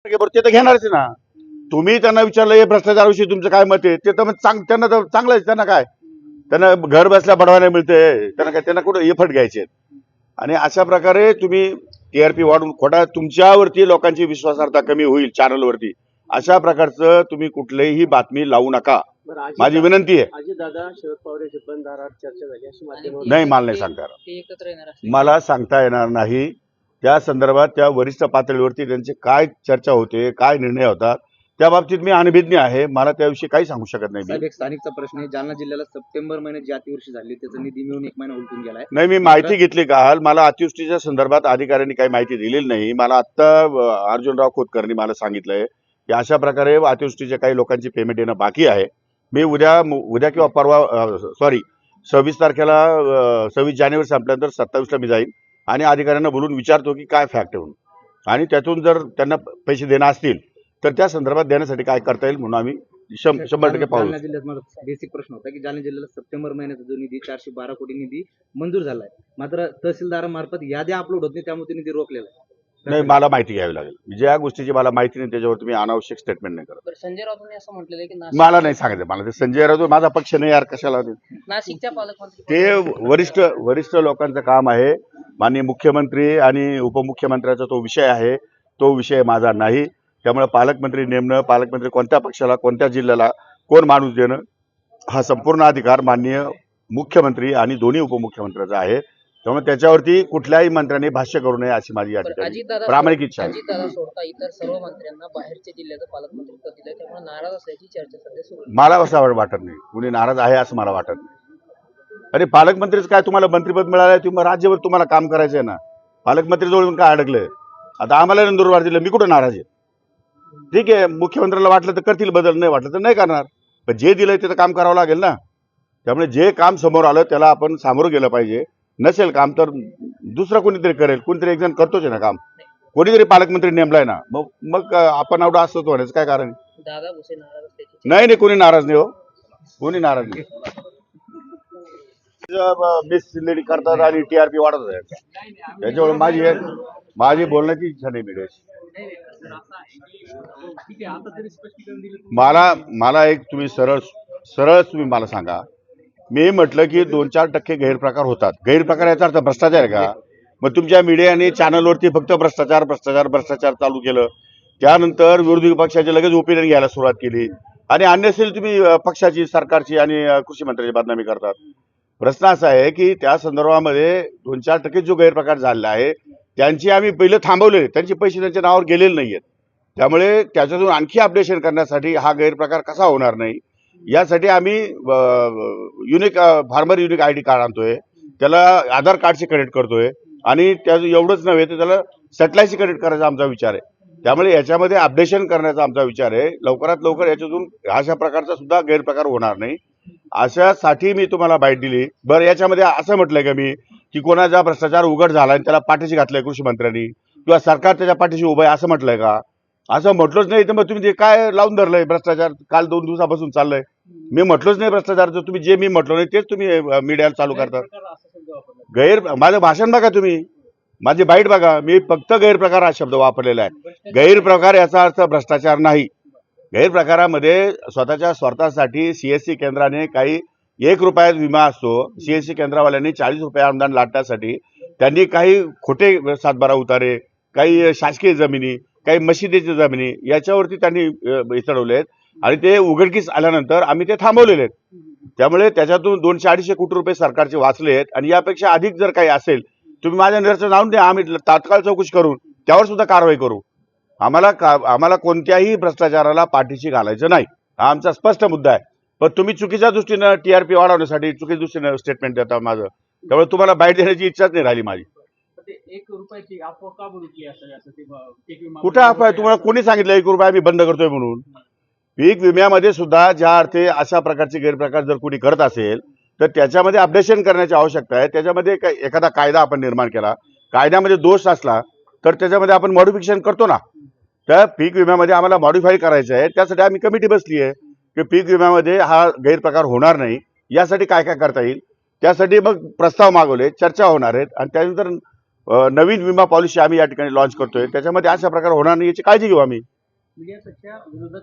ते तर घेणारच ना. तुम्ही त्यांना विचारलं हे भ्रष्टाचाराविषयी तुमचं काय मत आहे, ते तर त्यांना तर चांगलं आहे. त्यांना काय, त्यांना घर बसल्या बढवायला मिळते, त्यांना काय, त्यांना कुठं एफर्ट घ्यायचे. आणि अशा प्रकारे तुम्ही टीआरपी वाढून खोटा तुमच्यावरती लोकांची विश्वासार्हता कमी होईल चॅनलवरती, अशा प्रकारचं तुम्ही कुठलीही बातमी लावू नका. माझी विनंती आहे. अजितदादा शरद पवार यांची पण दारात चर्चा झाली अशी माध्यमात. नाही, मला नाही सांगता येणार. मला सांगता येणार नाही. त्या संदर्भात त्या वरिष्ठ पातळीवरती त्यांचे काय चर्चा होते, काय निर्णय होतात, त्या बाबतीत मी अनभिज्ञ आहे. मला त्याविषयी काही सांगू शकत नाही. साहेब, एक स्थानिकचा प्रश्न आहे. जालना जिल्ह्याला सप्टेंबर महिन्यात जी अतिवृष्टी झाली त्याचा निधी मिळून 1 महिना उलटून गेलाय. नाही, मी माहिती घेतली काल. मला अतिवृष्टीच्या संदर्भात अधिकाऱ्यांनी काही माहिती दिलेली नाही. मला आत्ता अर्जुनराव खोतकरनी मला सांगितलंय की अशा प्रकारे अतिवृष्टीच्या काही लोकांची पेमेंट येणं बाकी आहे. मी उद्या किंवा परवा 26 तारखेला 26 जानेवारी संपल्यानंतर 27ला मी जाईन आणि अधिकाऱ्यांना बोलून विचारतो की काय फॅक्ट आहे म्हणून, आणि त्यातून जर त्यांना पैसे देणं असतील तर त्या संदर्भात देण्यासाठी काय करता येईल म्हणून आम्ही 100% पाहू. जालना जिल्ह्यात मला बेसिक प्रश्न होता की जालना जिल्ह्याला सप्टेंबर महिन्याचा जो निधी 412 कोटी निधी मंजूर झालाय, मात्र तहसीलदारामार्फत याद्या अपलोड होत नाही, त्यामुळे निधी रोखलेला आहे. नाही, मला माहिती घ्यावी लागेल. ज्या गोष्टीची मला माहिती नाही त्याच्यावर तुम्ही अनावश्यक स्टेटमेंट नाही करत. संजय राऊतांनी असं म्हटलेलं आहे की मला नाही सांगायचं. मला ते संजय राऊत माझा पक्ष नाही यार, कशाला ते. नाशिकच्या पालकमंत्री ते वरिष्ठ लोकांचं काम आहे. माननीय मुख्यमंत्री आणि उपमुख्यमंत्र्याचा तो विषय आहे, तो विषय माझा नाही. त्यामुळे पालकमंत्री नेमणं, पालकमंत्री कोणत्या पक्षाला, कोणत्या जिल्ह्याला कोण माणूस देणं, हा संपूर्ण अधिकार माननीय मुख्यमंत्री आणि दोन्ही उपमुख्यमंत्र्याचा आहे. त्यामुळे त्याच्यावरती कुठल्याही मंत्र्यांनी भाष्य करू नये अशी माझी या ठिकाणी प्रामाणिक इच्छा आहे. अजितदादा सोडता इतर सर्व मंत्र्यांना बाहेरच्या जिल्ह्याचं पालकमंत्री पद दिलं, त्यामुळे नाराज असल्याची चर्चा सध्या सुरू आहे. मला असं वाटत नाही कुणी नाराज आहे असं मला वाटत नाही. अरे पालकमंत्रीच काय, तुम्हाला मंत्रिपद मिळालंय, तुम्ही राज्यभर तुम्हाला काम करायचं आहे ना. पालकमंत्री जवळ काय अडकलंय? आता आम्हाला नंदुरबार दिलं, मी कुठं नाराज आहे? ठीक आहे, मुख्यमंत्र्याला वाटलं तर करतील बदल, नाही वाटलं तर नाही करणार. पण जे दिलंय ते तर काम करावं लागेल ना. त्यामुळे जे काम समोर आलं त्याला आपण सामोरं गेलं पाहिजे. नसेल काम तर दुसरं कोणीतरी करेल, कोणीतरी एक जण करतोच आहे ना काम. कोणीतरी पालकमंत्री नेमलाय ना, मग आपण एवढं असतो होण्याचं काय कारण? दादा भुसे नाराज असल्याची नाही, कोणी नाराज नाही हो, कोणी नाराज नाही. मिस लेडी करतात आणि टीआरपी वाढत आहे, त्याच्यामुळे माझी बोलण्याची इच्छा नाही मिळेल. मला एक तुम्ही सरळ तुम्ही मला सांगा. मी म्हटलं की 2-4% गैरप्रकार होतात. गैरप्रकार याचा अर्थ भ्रष्टाचार आहे का? मग तुमच्या मीडियाने चॅनलवरती फक्त भ्रष्टाचार चालू केलं. त्यानंतर विरोधी पक्षाचे लगेच ओपिनियन घ्यायला सुरुवात केली आणि अन्यसेल तुम्ही पक्षाची, सरकारची आणि कृषी मंत्र्याची बदनामी करतात. प्रश्न असा आहे की त्या संदर्भामध्ये 2-4% जो गैरप्रकार झालेला आहे त्यांची आम्ही पहिले थांबवले, त्यांचे पैसे त्यांच्या नावावर गेलेले नाहीयेत. त्यामुळे त्याच्यातून आणखी अपडेशन करण्यासाठी हा गैरप्रकार कसा होणार नाही यासाठी आम्ही फार्मर युनिक ID कार्ड आणतोय, त्याला आधार कार्डशी कनेक्ट करतोय आणि त्याचं एवढंच नव्हे तर त्याला सॅटेलाईटशी कनेक्ट करायचा आमचा विचार आहे. त्यामुळे याच्यामध्ये अपडेशन करण्याचा आमचा विचार आहे. लवकरात लवकर याच्यातून अशा प्रकारचा सुद्धा गैरप्रकार होणार नाही अशासाठी मी तुम्हाला बाईट दिली. बरं, याच्यामध्ये असं म्हटलंय का मी की कोणाचा भ्रष्टाचार उघड झाला आणि त्याला पाठीशी घातलंय कृषी मंत्र्यांनी किंवा सरकार त्याच्या पाठीशी उभं आहे असं म्हटलंय का? असं म्हटलंच नाही. तर मग तुम्ही ते काय लावून धरलंय? भ्रष्टाचार काल 2 दिवसापासून चाललंय. मी म्हटलंच नाही भ्रष्टाचार. तर तुम्ही जे मी म्हटलं नाही तेच तुम्ही मीडियाला चालू करतात. माझं भाषण बघा, तुम्ही माझी बाईट बघा. मी फक्त गैरप्रकार हा शब्द वापरलेला आहे. गैरप्रकार याचा अर्थ भ्रष्टाचार नाही. गैरप्रकारामध्ये स्वतःच्या स्वार्थासाठी सीएससी केंद्राने काही 1 रुपयात विमा असतो. सीएससी केंद्रावाल्यांनी 40 रुपये अनुदान लाटण्यासाठी त्यांनी काही खोटे सातबारा उतारे, काही शासकीय जमिनी, काही मशिदीच्या जमिनी याच्यावरती त्यांनी चढवलेत आणि ते उघडकीस आल्यानंतर आम्ही ते थांबवलेले आहेत. त्यामुळे त्याच्यातून 200-250 कोटी रुपये सरकारचे वाचलेत आणि यापेक्षा अधिक जर काही असेल तुम्ही माझ्या निदर्शनास आणून द्या. आम्ही तात्काळ चौकशी करून त्यावर सुद्धा कारवाई करू. आम्हाला कोणत्याही भ्रष्टाचाराला पाठीशी घालायचं नाही, हा आमचा स्पष्ट मुद्दा आहे. पण तुम्ही चुकीच्या दृष्टीनं टीआरपी वाढवण्यासाठी चुकीच्या दृष्टीनं स्टेटमेंट देता माझं, त्यामुळे तुम्हाला बाईट देण्याची इच्छाच नाही राहिली माझी. 1 रुपयाची अफवा का बोलली असं कुठं अफवा आहे? तुम्हाला कोणी सांगितलं 1 रुपया आम्ही बंद करतोय म्हणून? पीक विम्यामध्ये सुद्धा ज्या अर्थी अशा प्रकारचे गैरप्रकार जर कोणी करत असेल तर त्याच्यामध्ये अपडेशन करण्याची आवश्यकता आहे. त्याच्यामध्ये एखादा कायदा आपण निर्माण केला, कायद्यामध्ये दोष असला तर त्याच्यामध्ये आपण मॉडिफिकेशन करतो ना. त्या पीक विम्यामध्ये आम्हाला मॉडिफाय करायचं आहे. त्यासाठी आम्ही कमिटी बसली आहे की पीक विम्यामध्ये हा गैरप्रकार होणार नाही यासाठी काय काय करता येईल. त्यासाठी मग प्रस्ताव मागवले, चर्चा होणार आहेत आणि त्यानंतर नवीन विमा पॉलिसी आम्ही या ठिकाणी लॉन्च करतोय, त्याच्यामध्ये अशा प्रकार होणार नाही याची काळजी घेऊ आम्ही. मीडियापेक्षा विरोधकांना